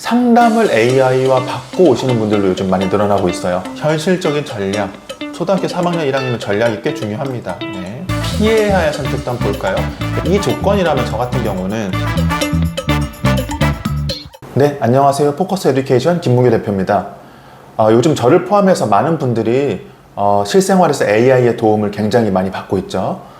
상담을 AI와 받고 오시는 분들도 요즘 많이 늘어나고 있어요. 현실적인 전략, 초등학교 3학년 1학년은 전략이 꽤 중요합니다. 네. 피해야 할 선택도 한번 볼까요? 이 조건이라면 저 같은 경우는 네, 안녕하세요. 포커스 에듀케이션 김문규 대표입니다. 요즘 저를 포함해서 많은 분들이 실생활에서 AI의 도움을 굉장히 많이 받고 있죠.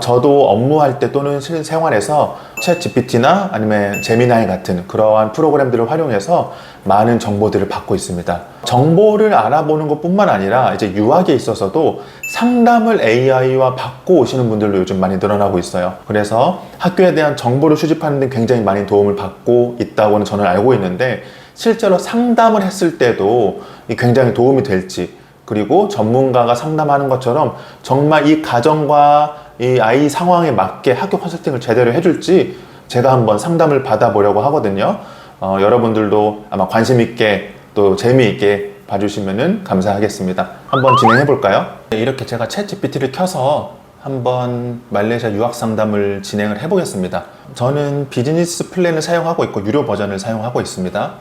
저도 업무할 때 또는 실생활에서 챗 GPT나 아니면 제미나이 같은 그러한 프로그램들을 활용해서 많은 정보들을 받고 있습니다. 정보를 알아보는 것 뿐만 아니라 이제 유학에 있어서도 상담을 AI와 받고 오시는 분들도 요즘 많이 늘어나고 있어요. 그래서 학교에 대한 정보를 수집하는 데 굉장히 많이 도움을 받고 있다고는 저는 알고 있는데, 실제로 상담을 했을 때도 굉장히 도움이 될지, 그리고 전문가가 상담하는 것처럼 정말 이 가정과 이 아이 상황에 맞게 학교 컨설팅을 제대로 해줄지 제가 한번 상담을 받아보려고 하거든요. 여러분들도 아마 관심 있게 또 재미있게 봐주시면 감사하겠습니다. 한번 진행해 볼까요? 이렇게 제가 챗 GPT를 켜서 한번 말레이시아 유학 상담을 진행을 해 보겠습니다. 저는 비즈니스 플랜을 사용하고 있고 유료 버전을 사용하고 있습니다.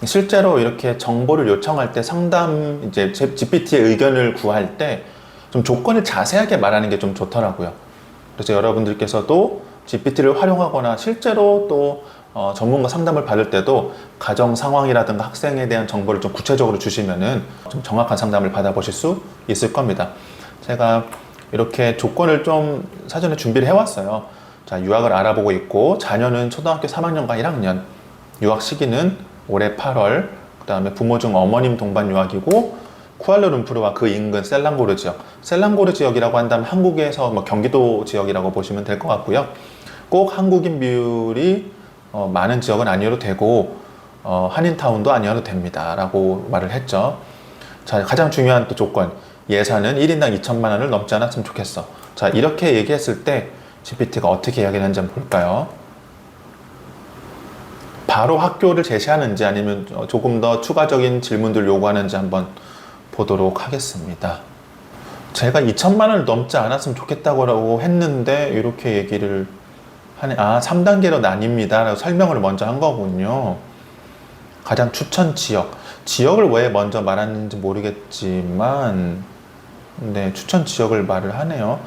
실제로 이렇게 정보를 요청할 때 상담, 이제 GPT의 의견을 구할 때 좀 조건을 자세하게 말하는 게 좀 좋더라고요. 그래서 여러분들께서도 GPT를 활용하거나 실제로 또 전문가 상담을 받을 때도 가정 상황이라든가 학생에 대한 정보를 좀 구체적으로 주시면은 좀 정확한 상담을 받아보실 수 있을 겁니다. 제가 이렇게 조건을 좀 사전에 준비를 해왔어요. 자, 유학을 알아보고 있고 자녀는 초등학교 3학년과 1학년, 유학 시기는 올해 8월, 그 다음에 부모 중 어머님 동반 유학이고 쿠알라룸푸르와 그 인근 셀랑고르 지역, 셀랑고르 지역이라고 한다면 한국에서 뭐 경기도 지역이라고 보시면 될 것 같고요. 꼭 한국인 비율이 많은 지역은 아니어도 되고 한인타운도 아니어도 됩니다 라고 말을 했죠. 자, 가장 중요한 또 조건, 예산은 1인당 2천만 원을 넘지 않았으면 좋겠어. 자, 이렇게 얘기했을 때 GPT가 어떻게 이야기하는지 한번 볼까요? 바로 학교를 제시하는지 아니면 조금 더 추가적인 질문들 요구하는지 한번 보도록 하겠습니다. 제가 2천만 원을 넘지 않았으면 좋겠다고 했는데 이렇게 얘기를 하네. 3단계로 나뉩니다 라고 설명을 먼저 한 거군요. 가장 추천 지역을 왜 먼저 말하는지 모르겠지만 네, 추천 지역을 말을 하네요.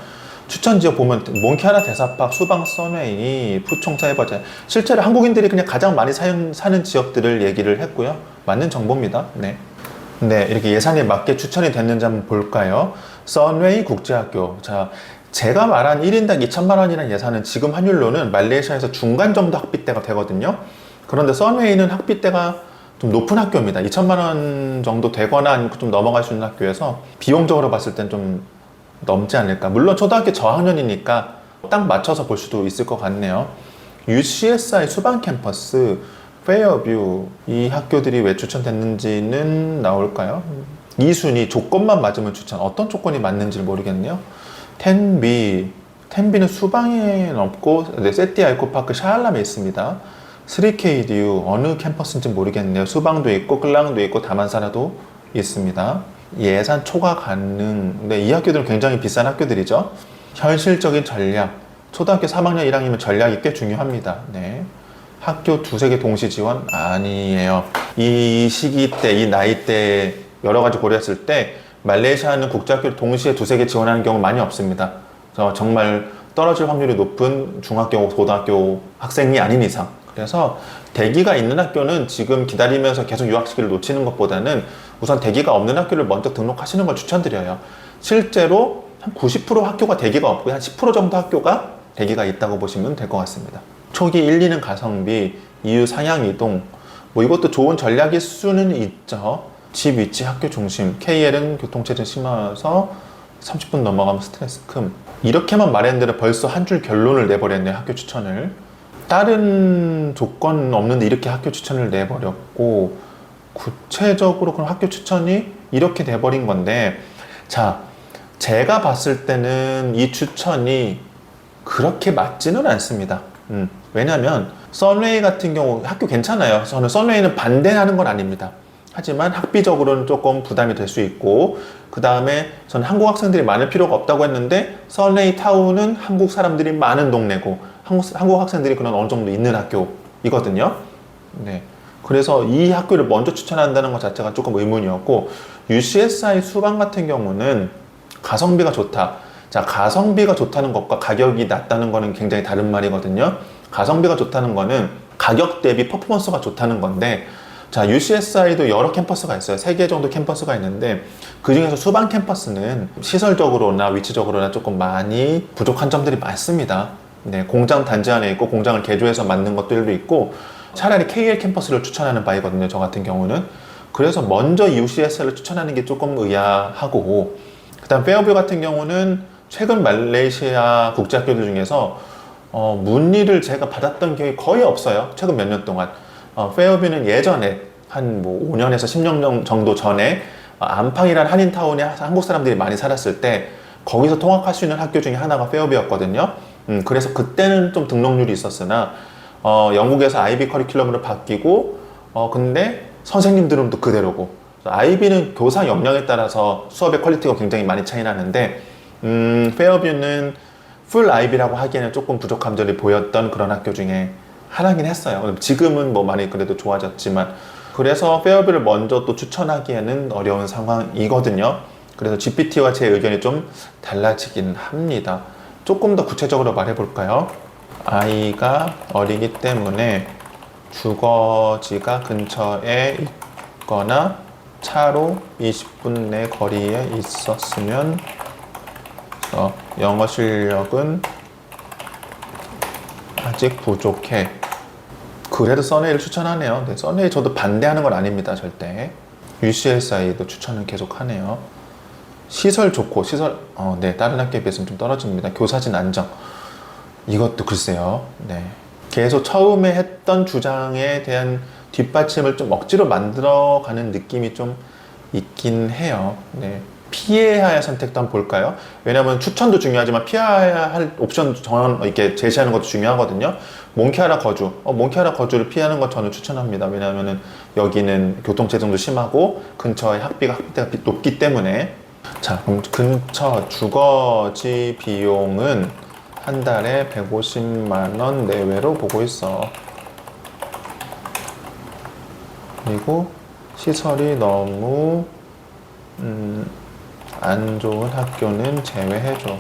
추천 지역 보면 몽키하나 대사팍, 수방, 서메이, 푸총, 사이버제, 실제로 한국인들이 그냥 가장 많이 사는 지역들을 얘기를 했고요. 맞는 정보입니다. 네, 이렇게 예산에 맞게 추천이 됐는지 한번 볼까요? 선웨이 국제학교. 자, 제가 말한 1인당 2천만 원이라는 예산은 지금 환율로는 말레이시아에서 중간 정도 학비대가 되거든요. 그런데 선웨이는 학비대가 좀 높은 학교입니다. 2천만 원 정도 되거나 아니면 좀 넘어갈 수 있는 학교에서 비용적으로 봤을 땐 좀 넘지 않을까. 물론 초등학교 저학년이니까 딱 맞춰서 볼 수도 있을 것 같네요. UCSI 수반 캠퍼스, 페어뷰, 이 학교들이 왜 추천됐는지는 나올까요? 2순위 조건만 맞으면 추천. 어떤 조건이 맞는지 모르겠네요. 텐비는 수방에 없고 세티 아이코파크 샤알람에 있습니다. 3KDU 어느 캠퍼스인지 모르겠네요. 수방도 있고 끌랑도 있고 다만사라도 있습니다. 예산 초과 가능. 네, 이 학교들은 굉장히 비싼 학교들이죠. 현실적인 전략, 초등학교 3학년 1학년이면 전략이 꽤 중요합니다. 네. 학교 두세 개 동시 지원? 아니에요. 이 시기 때, 이 나이 때 여러 가지 고려했을 때 말레이시아는 국제학교를 동시에 두세 개 지원하는 경우 많이 없습니다. 정말 떨어질 확률이 높은 중학교, 고등학교 학생이 아닌 이상. 그래서 대기가 있는 학교는 지금 기다리면서 계속 유학 시기를 놓치는 것보다는 우선 대기가 없는 학교를 먼저 등록하시는 걸 추천드려요. 실제로 한 90% 학교가 대기가 없고 한 10% 정도 학교가 대기가 있다고 보시면 될 것 같습니다. 초기 1, 2는 가성비, 이후 상향 이동, 뭐 이것도 좋은 전략일 수는 있죠. 집 위치, 학교 중심, KL은 교통체증 심해서 30분 넘어가면 스트레스 큼. 이렇게만 말했는데 벌써 한 줄 결론을 내버렸네요. 학교 추천을. 다른 조건 없는데 이렇게 학교 추천을 내버렸고, 구체적으로 그럼 학교 추천이 이렇게 돼버린 건데, 자, 제가 봤을 때는 이 추천이 그렇게 맞지는 않습니다. 왜냐면 선웨이 같은 경우 학교 괜찮아요. 저는 선웨이는 반대하는 건 아닙니다. 하지만 학비적으로는 조금 부담이 될 수 있고, 그 다음에 저는 한국 학생들이 많을 필요가 없다고 했는데 선웨이 타운은 한국 사람들이 많은 동네고 한국 학생들이 그런 어느 정도 있는 학교이거든요. 네. 그래서 이 학교를 먼저 추천한다는 것 자체가 조금 의문이었고, UCSI 수강 같은 경우는 가성비가 좋다. 자, 가성비가 좋다는 것과 가격이 낮다는 거는 굉장히 다른 말이거든요. 가성비가 좋다는 거는 가격 대비 퍼포먼스가 좋다는 건데, 자, UCSI도 여러 캠퍼스가 있어요. 3개 정도 캠퍼스가 있는데, 그 중에서 수반 캠퍼스는 시설적으로나 위치적으로나 조금 많이 부족한 점들이 많습니다. 네, 공장 단지 안에 있고 공장을 개조해서 만든 것들도 있고, 차라리 KL 캠퍼스를 추천하는 바이거든요, 저 같은 경우는. 그래서 먼저 UCSI를 추천하는 게 조금 의아하고, 그 다음 페어뷰 같은 경우는 최근 말레이시아 국제학교들 중에서 문의를 제가 받았던 기억이 거의 없어요. 최근 몇 년 동안. 페어뷰는 예전에 한 뭐 5년에서 10년 정도 전에 안팡이라는 한인타운에 한국 사람들이 많이 살았을 때 거기서 통학할 수 있는 학교 중에 하나가 페어뷰였거든요. 그래서 그때는 좀 등록률이 있었으나 영국에서 IB 커리큘럼으로 바뀌고 근데 선생님들은 또 그대로고, IB는 교사 역량에 따라서 수업의 퀄리티가 굉장히 많이 차이 나는데 페어뷰는 풀 IB라고 하기에는 조금 부족한 점이 보였던 그런 학교 중에 하나긴 했어요. 지금은 뭐 많이 그래도 좋아졌지만, 그래서 페어뷰를 먼저 또 추천하기에는 어려운 상황이거든요. 그래서 GPT와 제 의견이 좀 달라지긴 합니다. 조금 더 구체적으로 말해볼까요? 아이가 어리기 때문에 주거지가 근처에 있거나 차로 20분 내 거리에 있었으면 영어 실력은 아직 부족해. 그래도 써네이를 추천하네요. 네, 써네이 저도 반대하는 건 아닙니다, 절대. UCSI도 추천을 계속 하네요. 시설 좋고, 네, 다른 학교에 비해서는 좀 떨어집니다. 교사진 안정. 이것도 글쎄요. 네. 계속 처음에 했던 주장에 대한 뒷받침을 좀 억지로 만들어가는 느낌이 좀 있긴 해요. 네. 피해야 할 선택도 한번 볼까요? 왜냐면 추천도 중요하지만 피해야 할 옵션 이렇게 제시하는 것도 중요하거든요. 몽키하라 거주. 몽키하라 거주를 피하는 것 저는 추천합니다. 왜냐면은 여기는 교통체증도 심하고 근처에 학비가 높기 때문에. 자, 그럼 근처 주거지 비용은 한 달에 150만 원 내외로 보고 있어. 그리고 시설이 너무 안 좋은 학교는 제외해줘.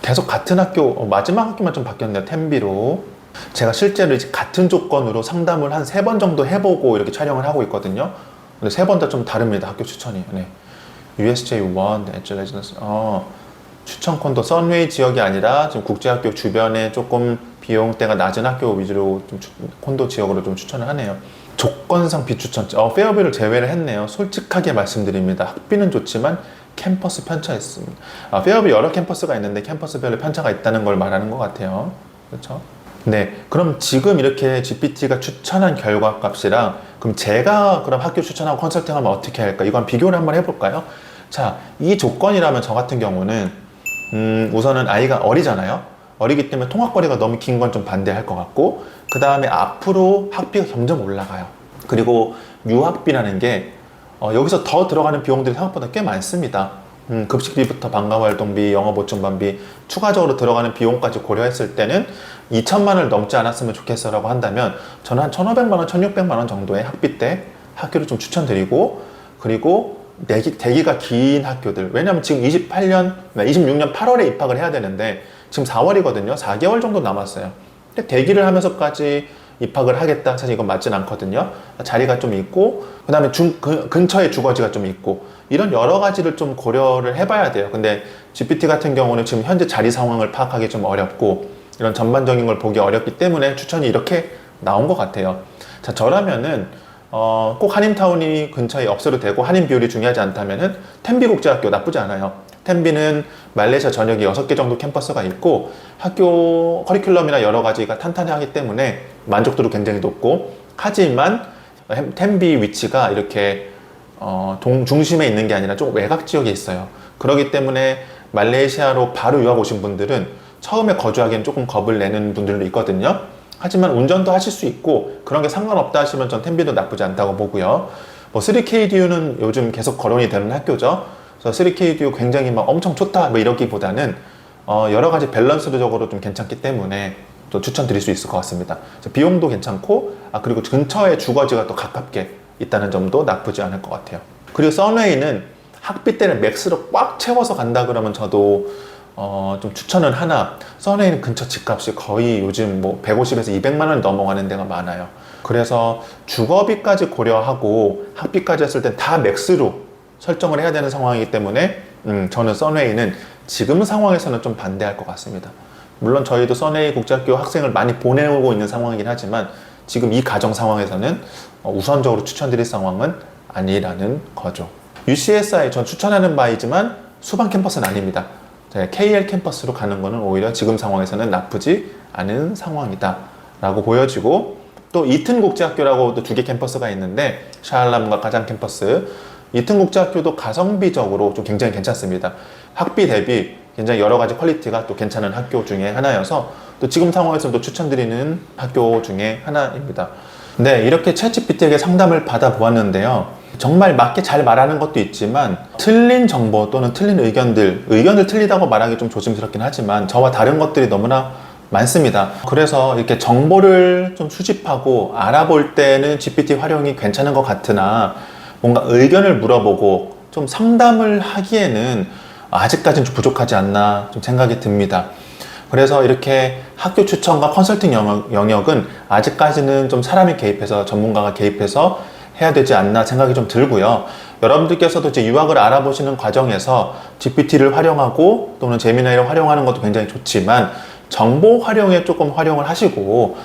계속 같은 학교, 마지막 학교만 좀 바뀌었네요. 텐비로. 제가 실제로 이제 같은 조건으로 상담을 한 3번 정도 해보고 이렇게 촬영을 하고 있거든요. 근데 3번 다 좀 다릅니다. 학교 추천이. 네. USJ1, Edge Residence. 추천 콘도 선웨이 지역이 아니라 지금 국제학교 주변에 조금 비용대가 낮은 학교 위주로 좀 콘도 지역으로 좀 추천을 하네요. 조건상 비추천, 페어뷰를 제외를 했네요. 솔직하게 말씀드립니다. 학비는 좋지만 캠퍼스 편차 있습니다. 페어뷰 여러 캠퍼스가 있는데 캠퍼스별로 편차가 있다는 걸 말하는 것 같아요. 그렇죠? 네, 그럼 지금 이렇게 GPT가 추천한 결과 값이랑 그럼 제가 그럼 학교 추천하고 컨설팅하면 어떻게 할까? 이건 비교를 한번 해볼까요? 자, 이 조건이라면 저 같은 경우는 우선은 아이가 어리잖아요. 어리기 때문에 통학거리가 너무 긴 건 좀 반대할 것 같고, 그 다음에 앞으로 학비가 점점 올라가요. 그리고 유학비라는 게 여기서 더 들어가는 비용들이 생각보다 꽤 많습니다. 급식비부터 방과후활동비, 영어보충반비, 추가적으로 들어가는 비용까지 고려했을 때는 2천만 원을 넘지 않았으면 좋겠어 라고 한다면 저는 한 1,500만 원, 1,600만 원 정도의 학비 때 학교를 좀 추천드리고, 그리고 대기가 긴 학교들, 왜냐면 지금 26년 8월에 입학을 해야 되는데 지금 4월이거든요. 4개월 정도 남았어요. 근데 대기를 하면서까지 입학을 하겠다, 사실 이건 맞진 않거든요. 자리가 좀 있고, 그 다음에 근처에 주거지가 좀 있고, 이런 여러 가지를 좀 고려를 해봐야 돼요. 근데 GPT 같은 경우는 지금 현재 자리 상황을 파악하기 좀 어렵고, 이런 전반적인 걸 보기 어렵기 때문에 추천이 이렇게 나온 것 같아요. 자, 저라면은 꼭 한인타운이 근처에 없어도 되고 한인 비율이 중요하지 않다면은 텐비 국제학교 나쁘지 않아요. 텐비는 말레이시아 전역에 6개 정도 캠퍼스가 있고 학교 커리큘럼이나 여러 가지가 탄탄하기 때문에 만족도도 굉장히 높고, 하지만 텐비 위치가 이렇게 중심에 있는 게 아니라 좀 외곽 지역에 있어요. 그렇기 때문에 말레이시아로 바로 유학 오신 분들은 처음에 거주하기엔 조금 겁을 내는 분들도 있거든요. 하지만 운전도 하실 수 있고 그런 게 상관없다 하시면 전 텐비도 나쁘지 않다고 보고요. 3KDU는 요즘 계속 거론이 되는 학교죠. 그래서 3KDU 굉장히 막 엄청 좋다 뭐 이러기보다는 여러 가지 밸런스적으로 좀 괜찮기 때문에 또 추천드릴 수 있을 것 같습니다. 비용도 괜찮고 그리고 근처에 주거지가 또 가깝게 있다는 점도 나쁘지 않을 것 같아요. 그리고 썬웨이는 학비 때는 맥스로 꽉 채워서 간다 그러면 저도 좀 추천은 하나, 썬웨이는 근처 집값이 거의 요즘 뭐 150에서 200만 원이 넘어가는 데가 많아요. 그래서 주거비까지 고려하고 학비까지 했을 땐 다 맥스로 설정을 해야 되는 상황이기 때문에 저는 썬웨이는 지금 상황에서는 좀 반대할 것 같습니다. 물론 저희도 썬웨이 국제학교 학생을 많이 보내오고 있는 상황이긴 하지만 지금 이 가정 상황에서는 우선적으로 추천드릴 상황은 아니라는 거죠. UCSI 전 추천하는 바이지만 수반 캠퍼스는 아닙니다. KL 캠퍼스로 가는 거는 오히려 지금 상황에서는 나쁘지 않은 상황이다 라고 보여지고, 또 이튼 국제학교라고 또 2개 캠퍼스가 있는데 샤알람과 가장 캠퍼스, 이튼 국제학교도 가성비적으로 좀 굉장히 괜찮습니다. 학비 대비 굉장히 여러 가지 퀄리티가 또 괜찮은 학교 중에 하나여서 또 지금 상황에서도 추천드리는 학교 중에 하나입니다. 네, 이렇게 챗GPT에게 상담을 받아보았는데요. 정말 맞게 잘 말하는 것도 있지만 틀린 정보 또는 틀린 의견을 틀리다고 말하기 좀 조심스럽긴 하지만 저와 다른 것들이 너무나 많습니다. 그래서 이렇게 정보를 좀 수집하고 알아볼 때는 GPT 활용이 괜찮은 것 같으나 뭔가 의견을 물어보고 좀 상담을 하기에는 아직까지는 좀 부족하지 않나 좀 생각이 듭니다. 그래서 이렇게 학교 추천과 컨설팅 영역은 아직까지는 좀 사람이 개입해서, 전문가가 개입해서 해야 되지 않나 생각이 좀 들고요. 여러분들께서도 이제 유학을 알아보시는 과정에서 GPT를 활용하고 또는 제미나이를 활용하는 것도 굉장히 좋지만 정보 활용에 조금 활용을 하시고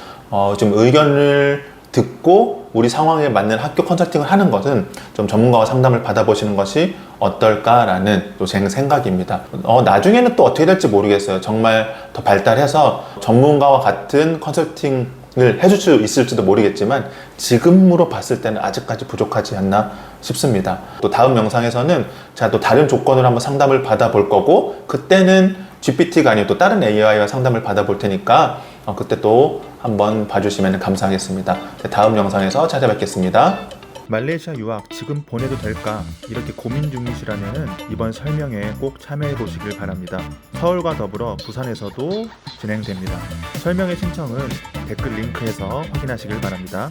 좀 의견을 듣고 우리 상황에 맞는 학교 컨설팅을 하는 것은 좀 전문가와 상담을 받아보시는 것이 어떨까라는 또 제 생각입니다. 나중에는 또 어떻게 될지 모르겠어요. 정말 더 발달해서 전문가와 같은 컨설팅을 해줄 수 있을지도 모르겠지만 지금으로 봤을 때는 아직까지 부족하지 않나 싶습니다. 또 다음 영상에서는 제가 또 다른 조건으로 한번 상담을 받아볼 거고, 그때는 GPT가 아니고 또 다른 AI와 상담을 받아볼 테니까 그때 또 한번 봐주시면 감사하겠습니다. 다음 영상에서 찾아뵙겠습니다. 말레이시아 유학 지금 보내도 될까? 이렇게 고민 중이시라면 이번 설명에 꼭 참여해 보시길 바랍니다. 서울과 더불어 부산에서도 진행됩니다. 설명의 신청은 댓글 링크에서 확인하시길 바랍니다.